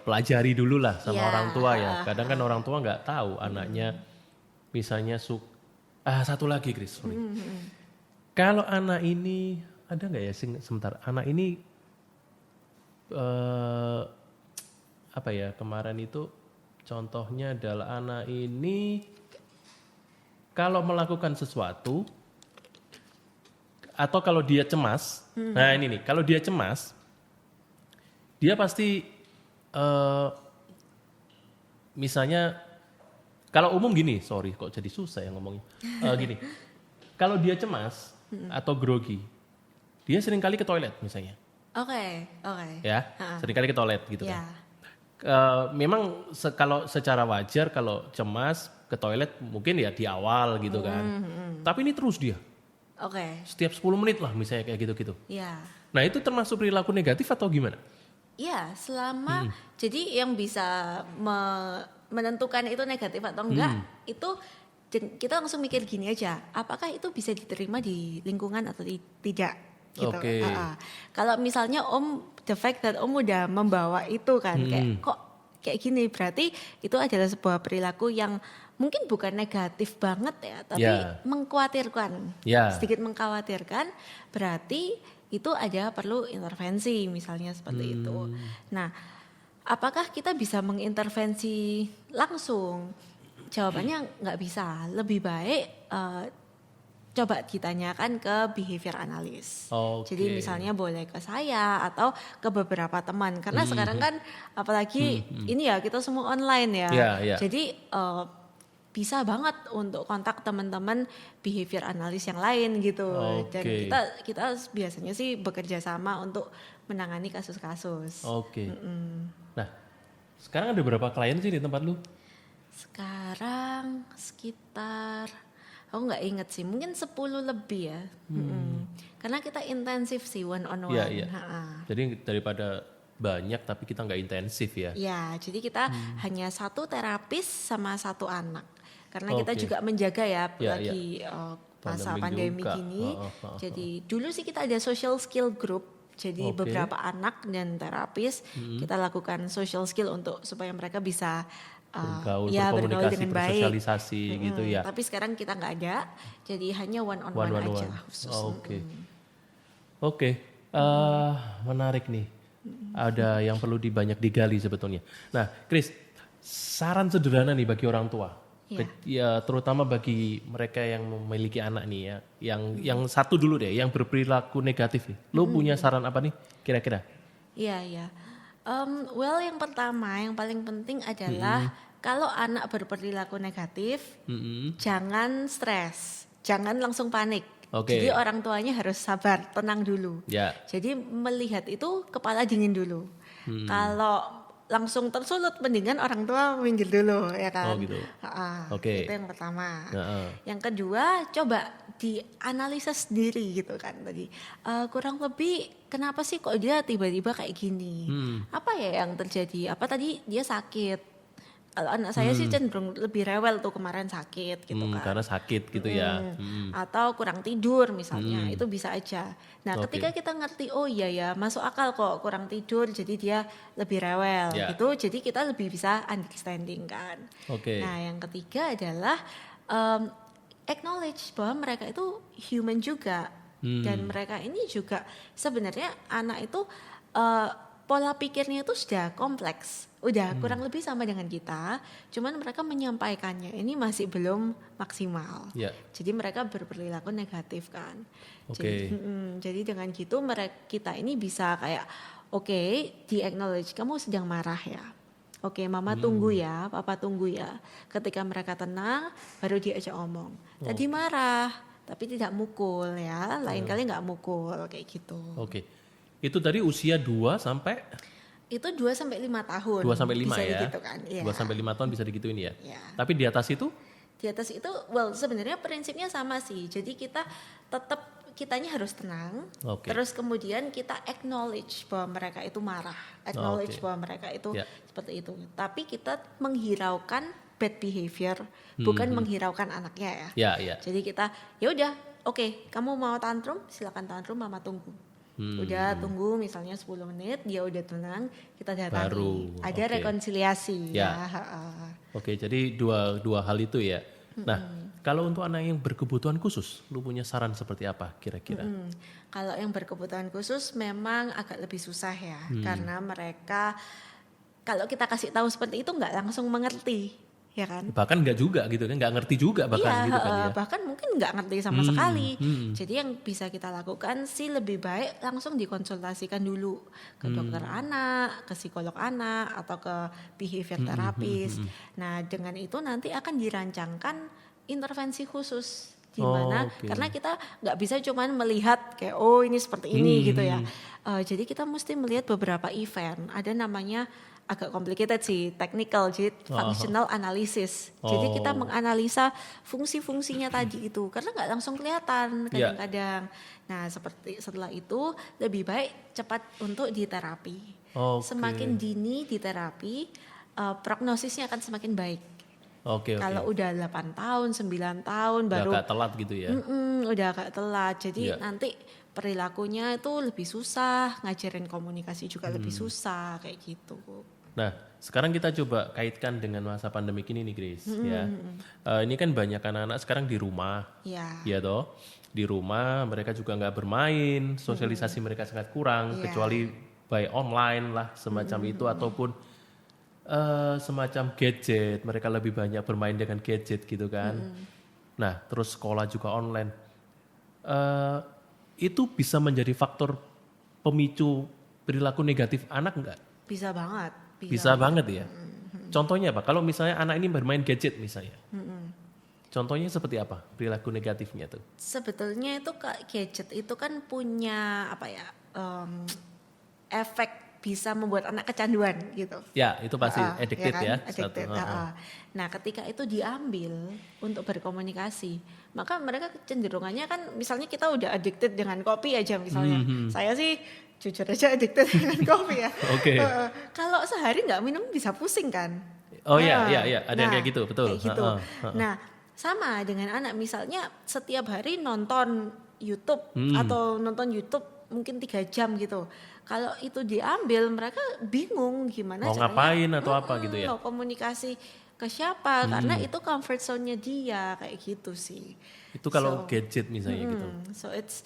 pelajari dulu lah sama Ya. orang tua ya. Kadang kan orang tua nggak tahu anaknya misalnya satu lagi Chris, sorry. Kalau anak ini ada nggak ya sebentar, anak ini apa ya kemarin itu contohnya adalah anak ini kalau melakukan sesuatu atau kalau dia cemas, nah ini nih, kalau dia cemas, dia pasti misalnya, kalau umum gini, sorry kok jadi susah ya ngomongnya, gini, kalau dia cemas atau grogi, dia seringkali ke toilet misalnya, Oke. ya, seringkali ke toilet gitu Ya. kan. Memang kalau secara wajar kalau cemas ke toilet mungkin ya di awal gitu kan, tapi ini terus dia. Oke. Setiap 10 menit lah misalnya kayak gitu-gitu. Ya. Nah itu termasuk perilaku negatif atau gimana? Iya, selama jadi yang bisa menentukan itu negatif atau enggak, itu kita langsung mikir gini aja, apakah itu bisa diterima di lingkungan atau tidak gitu. Oke. Kalau misalnya the fact that udah membawa itu kan kayak kok kayak gini, berarti itu adalah sebuah perilaku yang mungkin bukan negatif banget ya, tapi mengkhawatirkan, sedikit mengkhawatirkan, berarti itu ada perlu intervensi misalnya seperti itu. Nah, apakah kita bisa mengintervensi langsung? Jawabannya nggak bisa. Lebih baik coba ditanyakan ke behavior analis. Jadi misalnya boleh ke saya atau ke beberapa teman. Karena sekarang kan apalagi ini ya kita semua online ya. Jadi bisa banget untuk kontak teman-teman behavior analis yang lain gitu. Dan kita biasanya sih bekerja sama untuk menangani kasus-kasus. Nah, sekarang ada berapa klien sih di tempat lu? Sekarang sekitar, aku nggak inget sih, mungkin 10 lebih ya. Karena kita intensif sih one on one. Jadi daripada banyak tapi kita nggak intensif ya? Ya, jadi kita hanya 1 terapis sama 1 anak. Karena kita juga menjaga ya, apalagi masa pandemi gini. Jadi dulu sih kita ada social skill group. Jadi beberapa anak dan terapis kita lakukan social skill untuk supaya mereka bisa bergaul dengan baik, bersosialisasi gitu ya. Tapi sekarang kita nggak ada, jadi hanya one on one aja khusus. Oke. Menarik nih. Ada yang perlu banyak digali sebetulnya. Nah, Chris, saran sederhana nih bagi orang tua. Ya, terutama bagi mereka yang memiliki anak nih ya, yang satu dulu deh, yang berperilaku negatif nih. Lo punya saran apa nih kira-kira? Iya. Yang pertama, yang paling penting adalah kalau anak berperilaku negatif, jangan stres, jangan langsung panik. Oke. Jadi orang tuanya harus sabar, tenang dulu. Ya. Jadi melihat itu kepala dingin dulu. Kalau langsung tersulut, mendingan orang tua minggir dulu, ya kan? Oh, gitu. Oke. Itu yang pertama. Heeh. Yang kedua, coba dianalisa sendiri gitu kan tadi. Kurang lebih kenapa sih kok dia tiba-tiba kayak gini? Apa ya yang terjadi? Apa tadi dia sakit? Kalau anak saya sih cenderung lebih rewel tuh kemarin sakit gitu kan. Karena sakit gitu ya. Atau kurang tidur misalnya, itu bisa aja. Nah, Oke. ketika kita ngerti, oh iya ya, masuk akal kok kurang tidur, jadi dia lebih rewel Ya. gitu. Jadi kita lebih bisa understanding kan. Oke. Nah, yang ketiga adalah acknowledge bahwa mereka itu human juga. Dan mereka ini juga sebenarnya anak itu pola pikirnya itu sudah kompleks. Udah kurang lebih sama dengan kita, cuman mereka menyampaikannya ini masih belum maksimal. Ya. Jadi mereka berperilaku negatif kan. Oke. Jadi dengan gitu kita ini bisa kayak oke, di acknowledge kamu sedang marah ya. Oke, mama tunggu ya, papa tunggu ya. Ketika mereka tenang, baru diajak omong. Tadi marah, tapi tidak mukul ya. Lain kali nggak mukul kayak gitu. Oke. Itu dari usia 2 sampai Itu 2 sampai 5 tahun. 2 sampai 5 bisa ya. Gitu kan. Iya. 2 sampai 5 tahun bisa digituin ya. Iya. Tapi di atas itu Di atas itu, sebenarnya prinsipnya sama sih. Jadi kitanya harus tenang. Oke. Terus kemudian kita acknowledge bahwa mereka itu marah, acknowledge Oke. bahwa mereka itu Ya. seperti itu. Tapi kita menghiraukan bad behavior, bukan menghiraukan anaknya ya. ya. Jadi kita ya udah, oke, kamu mau tantrum, silakan tantrum, mama tunggu. Udah tunggu misalnya 10 menit, dia udah tenang, kita datangi. Baru, Ada oke. rekonsiliasi Ya. ya. Oke, jadi dua hal itu ya. Nah, kalau untuk anak yang berkebutuhan khusus, lu punya saran seperti apa kira-kira? Kalau yang berkebutuhan khusus memang agak lebih susah ya, karena mereka kalau kita kasih tahu seperti itu nggak langsung mengerti, ya kan? Bahkan nggak juga gitu kan, nggak ngerti juga bahkan gitu kan ya. Bahkan mungkin nggak ngerti sama sekali. Jadi yang bisa kita lakukan sih lebih baik langsung dikonsultasikan dulu ke dokter anak, ke psikolog anak, atau ke behavior therapist. Nah dengan itu nanti akan dirancangkan intervensi khusus di mana oke. karena kita nggak bisa cuman melihat kayak oh ini seperti ini gitu ya. Jadi kita mesti melihat beberapa event. Ada namanya agak complicated sih, technical, jadi functional analysis. Jadi kita menganalisa fungsi-fungsinya tadi itu, karena nggak langsung kelihatan kadang-kadang. Nah setelah itu lebih baik cepat untuk diterapi. Oke. Semakin dini diterapi, prognosisnya akan semakin baik. Oke. Kalau udah 8 tahun, 9 tahun Udah baru agak telat gitu ya. udah agak telat. Jadi Iya. nanti perilakunya itu lebih susah, ngajarin komunikasi juga lebih susah kayak gitu. Nah, sekarang kita coba kaitkan dengan masa pandemi ini nih, Grace. Ya, ini kan banyak anak-anak sekarang di rumah, Ya. ya toh. Di rumah mereka juga nggak bermain, sosialisasi mereka sangat kurang, Iya. kecuali by online lah semacam itu ataupun semacam gadget. Mereka lebih banyak bermain dengan gadget gitu kan. Nah, terus sekolah juga online. Itu bisa menjadi faktor pemicu perilaku negatif anak nggak? Bisa banget. Bisa banget ya. Contohnya apa? Kalau misalnya anak ini bermain gadget misalnya. Contohnya seperti apa perilaku negatifnya tuh? Sebetulnya itu gadget itu kan punya apa ya? Efek bisa membuat anak kecanduan gitu. Ya, itu pasti addicted kan? ya. Addicted, Nah, ketika itu diambil untuk berkomunikasi, maka mereka kecenderungannya kan misalnya kita udah addicted dengan kopi aja misalnya. Saya sih jujur aja addicted dengan kopi ya. Oke. Kalau sehari nggak minum bisa pusing kan. Oh iya, ada yang Nah, kayak gitu, betul. Kayak gitu. Nah, sama dengan anak misalnya setiap hari nonton YouTube atau nonton YouTube mungkin 3 jam gitu. Kalau itu diambil mereka bingung gimana Mau caranya ngapain atau apa gitu ya? mau komunikasi ke siapa karena itu comfort zone-nya dia kayak gitu sih. Itu kalau gadget misalnya gitu. So it's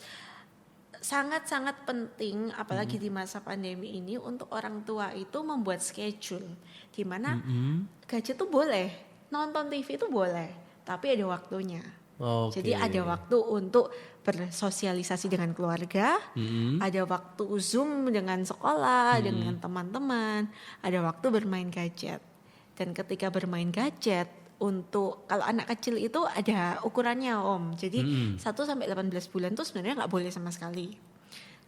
sangat-sangat penting apalagi di masa pandemi ini untuk orang tua itu membuat schedule di mana gadget tuh boleh, nonton TV itu boleh, tapi ada waktunya. Oke. Jadi ada waktu untuk bersosialisasi dengan keluarga, ada waktu Zoom dengan sekolah, dengan teman-teman, ada waktu bermain gadget. Dan ketika bermain gadget, untuk kalau anak kecil itu ada ukurannya Om. Jadi 1 sampai 18 bulan tuh sebenarnya nggak boleh sama sekali.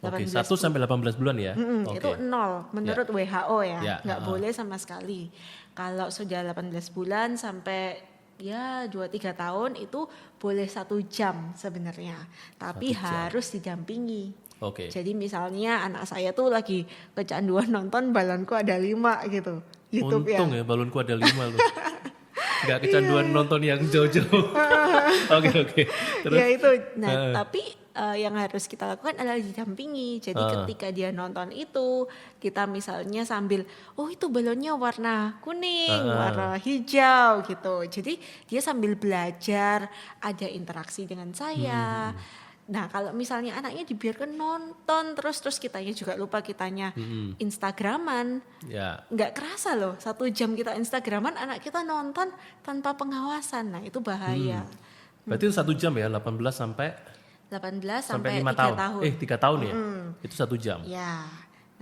Oke, 18 1 sampai 18 bulan ya. Oke. Itu 0 menurut WHO ya, Ya, nggak boleh sama sekali. Kalau sudah 18 bulan sampai ya 2-3 tahun itu boleh 1 jam sebenarnya. Tapi 1 jam. harus didampingi. Oke. Jadi misalnya anak saya tuh lagi kecanduan nonton Balonku Ada 5 gitu. YouTube Untung ya balonku ada 5 loh. Nggak kecanduan nonton yang jauh-jauh. Oke. Terus? Ya itu. Nah, tapi yang harus kita lakukan adalah didampingi. Jadi ketika dia nonton itu, kita misalnya sambil, oh itu balonnya warna kuning, warna hijau gitu. Jadi dia sambil belajar, ada interaksi dengan saya. Nah kalau misalnya anaknya dibiarkan nonton terus kitanya juga lupa kitanya Instagraman, Ya. nggak kerasa loh 1 jam kita Instagraman, anak kita nonton tanpa pengawasan. Nah itu bahaya. Berarti itu 1 jam ya, 18 sampai 18 sampai 5 3 tahun. tahun. 3 tahun ya? Itu 1 jam. Ya.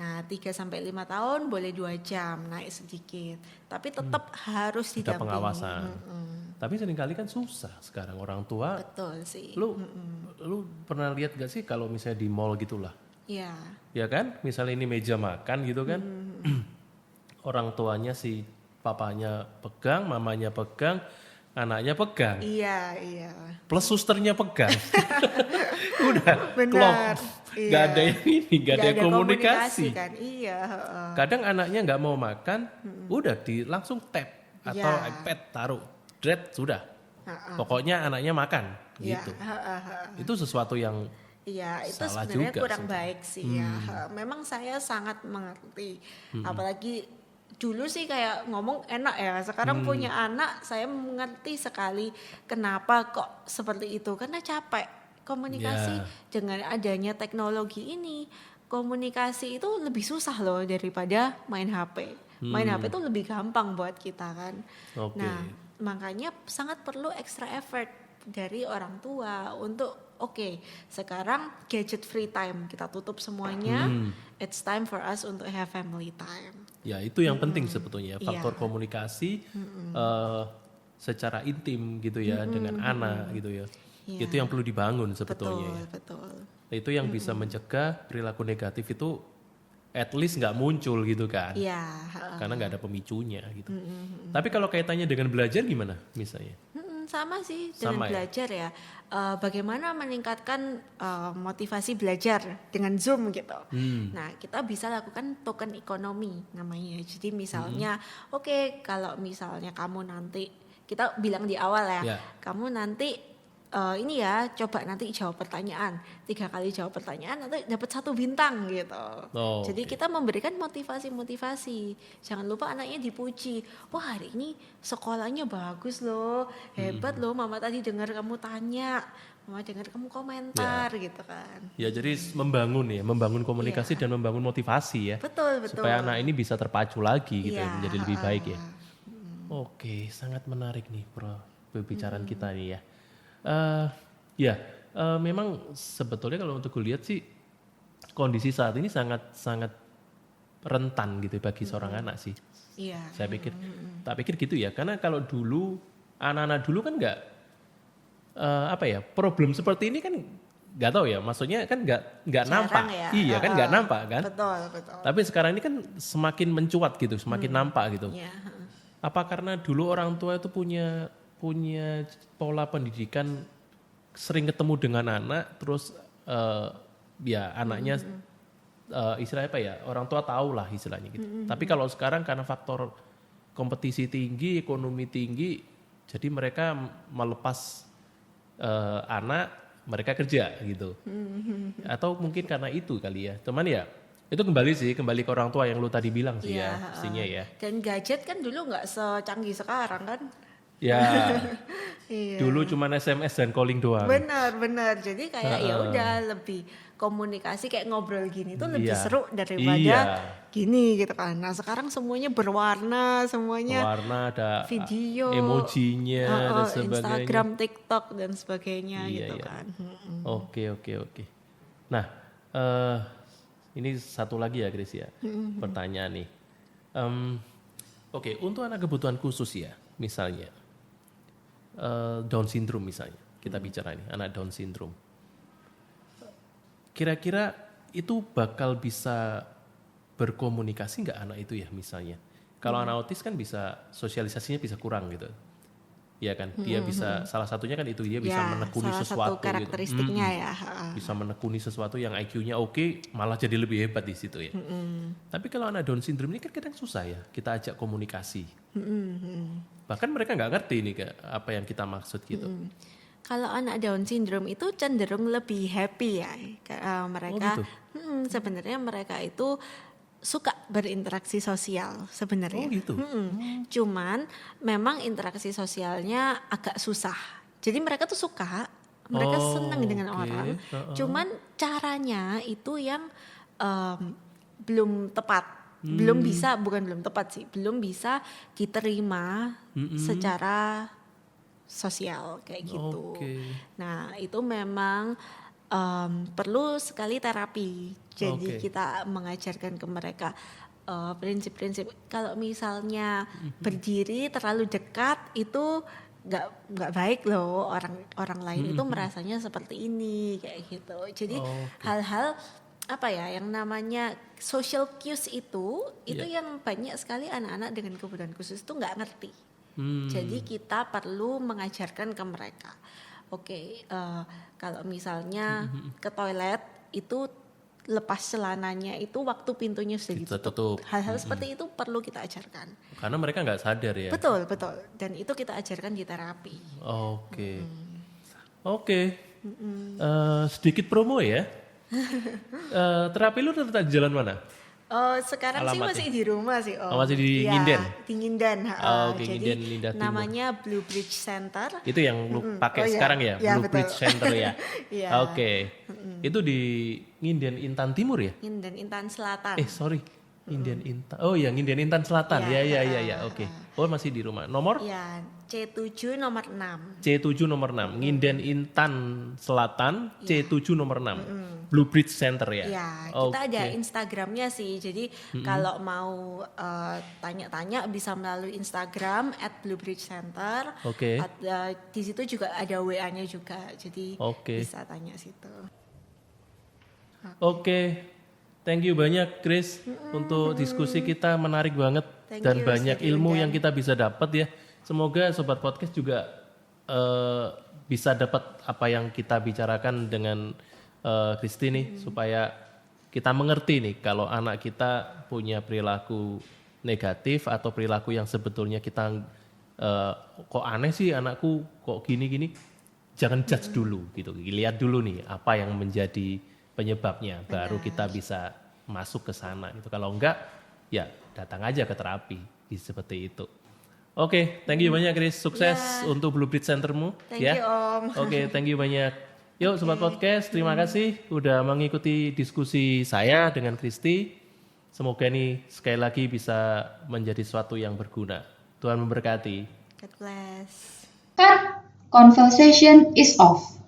Nah, 3 sampai 5 tahun boleh 2 jam, naik sedikit. Tapi tetap harus Ada didampingi. pengawasan. Tapi seringkali kan susah sekarang orang tua. Betul sih. Lu pernah lihat gak sih kalau misalnya di mall gitulah? Iya. Ya kan? Misalnya ini meja makan gitu kan. Orang tuanya si papanya pegang, mamanya pegang, anaknya pegang. Iya. Plus susternya pegang. Udah Benar. klop. Iya. Gak ada yang ini, gak ada komunikasi. kan. Iya, heeh. Kadang anaknya nggak mau makan, udah langsung tap atau Ya. iPad taruh, dread sudah. Pokoknya anaknya makan Iya, gitu. heeh. Itu sesuatu yang Iya, itu salah sebenarnya juga kurang sih. baik sih ya. Memang saya sangat mengerti. Apalagi dulu sih kayak ngomong enak ya. Sekarang punya anak, saya mengerti sekali kenapa kok seperti itu. Karena capek komunikasi Ya. dengan adanya teknologi ini. Komunikasi itu lebih susah loh daripada main HP. Main HP itu lebih gampang buat kita kan. Oke. Nah, makanya sangat perlu extra effort dari orang tua untuk oke, sekarang gadget free time kita tutup semuanya. It's time for us untuk have family time. ya itu yang penting sebetulnya Iya. faktor komunikasi secara intim gitu ya dengan anak gitu ya. Iya. Itu yang perlu dibangun sebetulnya. ya. Betul. Itu yang bisa mencegah perilaku negatif itu at least nggak muncul gitu kan. Iya. Karena nggak ada pemicunya gitu. Tapi kalau kaitannya dengan belajar gimana misalnya? Sama sih dengan Sama ya? belajar ya. Bagaimana meningkatkan motivasi belajar dengan Zoom gitu. Nah, kita bisa lakukan token ekonomi namanya. Jadi misalnya, oke, kalau misalnya kamu nanti, kita bilang di awal ya, Ya. kamu nanti ini ya, coba nanti jawab pertanyaan 3 kali jawab pertanyaan nanti dapat 1 bintang gitu. Oh, Jadi oke. kita memberikan motivasi. Jangan lupa anaknya dipuji. Wah hari ini sekolahnya bagus loh, hebat loh. Mama tadi dengar kamu tanya, mama dengar kamu komentar gitu kan. Ya jadi membangun komunikasi dan membangun motivasi ya. Betul. Supaya anak ini bisa terpacu lagi gitu ya, Iya, menjadi lebih baik ya. Oke, sangat menarik nih pembicaraan kita nih ya. Memang sebetulnya kalau untuk gue lihat sih kondisi saat ini sangat rentan gitu bagi seorang anak sih. Iya. Saya pikir, tak pikir gitu ya. Karena kalau dulu anak-anak dulu kan nggak problem seperti ini kan nggak tahu ya. Maksudnya kan nggak Jarang nampak. ya. Iya kan nggak nampak kan. Betul. Tapi sekarang ini kan semakin mencuat gitu, semakin nampak gitu. Iya. Apa karena dulu orang tua itu punya pola pendidikan sering ketemu dengan anak, terus anaknya istilahnya apa ya, orang tua tahu lah istilahnya gitu. Tapi kalau sekarang karena faktor kompetisi tinggi, ekonomi tinggi, jadi mereka melepas anak, mereka kerja gitu. Atau mungkin karena itu kali ya. Cuman ya itu kembali ke orang tua yang lu tadi bilang sih ya, pastinya ya. Dan gadget kan dulu nggak secanggih sekarang kan. Ya, Iya. dulu cuma SMS dan calling doang. Benar. Jadi kayak ya udah lebih komunikasi kayak ngobrol gini tuh lebih Iya. seru daripada Iya. gini gitu kan. Nah sekarang semuanya berwarna, semuanya Warna ada video, emojinya dan sebagainya. Instagram, TikTok dan sebagainya Iya, gitu iya. kan. Oke. Nah, ini satu lagi ya Grace ya, pertanyaan nih. Oke, untuk anak kebutuhan khusus ya, misalnya, Down syndrome misalnya, kita bicara ini anak Down syndrome. Kira-kira itu bakal bisa berkomunikasi nggak anak itu ya misalnya? Kalau anak autis kan bisa sosialisasinya bisa kurang gitu, ya kan? Dia bisa salah satunya kan itu dia bisa Ya, menekuni salah sesuatu satu karakteristiknya ya. bisa menekuni sesuatu yang IQ-nya oke, malah jadi lebih hebat di situ ya. Tapi kalau anak Down syndrome ini kan kadang susah ya kita ajak komunikasi. Bahkan mereka nggak ngerti nih apa yang kita maksud gitu. Kalau anak Down syndrome itu cenderung lebih happy ya. Mereka gitu? sebenarnya mereka itu suka berinteraksi sosial sebenarnya. Oh gitu. Cuman memang interaksi sosialnya agak susah. Jadi mereka tuh suka, mereka senang dengan oke. orang. Cuman caranya itu yang belum tepat. Belum bisa, bukan belum tepat sih, belum bisa diterima secara sosial kayak gitu. Oke. Nah itu memang perlu sekali terapi. Jadi Oke. kita mengajarkan ke mereka prinsip-prinsip. Kalau misalnya berdiri terlalu dekat itu nggak baik loh, orang lain itu merasanya seperti ini kayak gitu. Jadi hal-hal apa ya yang namanya social cues itu yang banyak sekali anak-anak dengan kebutuhan khusus itu nggak ngerti. Jadi kita perlu mengajarkan ke mereka. Oke, kalau misalnya ke toilet itu lepas celananya itu waktu pintunya sudah Kita ditutup. tutup. Hal-hal seperti itu perlu kita ajarkan. Karena mereka nggak sadar ya. Betul. Dan itu kita ajarkan di terapi. Oke. Oke. Sedikit promo ya. Terapi lu terletak di jalan mana? Sekarang sih Alamatnya? masih di rumah sih Om. Oh, masih di Ya, Nginden? Di Nginden. Oke, Jadi Nginden, Lindah Timur. namanya Blue Bridge Center. Itu yang lu pakai Oh, iya. sekarang ya? Ya, Blue betul. Bridge Center ya? Iya. Oke. Itu di Nginden Intan Timur ya? Nginden Intan Selatan. Sorry. Nginden Intan. Oh ya, Nginden Intan Selatan. Iya, Ya. Oke. Oh, masih di rumah. Nomor? Ya, C7 nomor 6. C7 nomor 6. Nginden Intan Selatan, C7 nomor 6. Blue Bridge Center ya? Ya, kita ada Instagramnya sih. Jadi kalau mau tanya-tanya bisa melalui Instagram @bluebridgecenter. Oke. Di situ juga ada WA-nya juga. Jadi Oke. bisa tanya situ. Oke. Thank you banyak Chris untuk diskusi kita, menarik banget. Thank Dan you, banyak sudah ilmu diundang. yang kita bisa dapat ya. Semoga Sobat Podcast juga bisa dapat apa yang kita bicarakan dengan Kristi nih, supaya kita mengerti nih kalau anak kita punya perilaku negatif atau perilaku yang sebetulnya kita kok aneh sih anakku kok gini-gini, jangan judge dulu gitu, lihat dulu nih apa yang menjadi penyebabnya, baru kita bisa masuk ke sana gitu. Kalau enggak ya datang aja ke terapi seperti itu. Oke, thank you banyak Chris, sukses untuk Blue Bridge Centermu. Thank you Om. Oke, thank you banyak. Yuk Sobat Podcast, terima kasih udah mengikuti diskusi saya dengan Kristi. Semoga ini sekali lagi bisa menjadi sesuatu yang berguna. Tuhan memberkati. God bless. Cut. Conversation is off.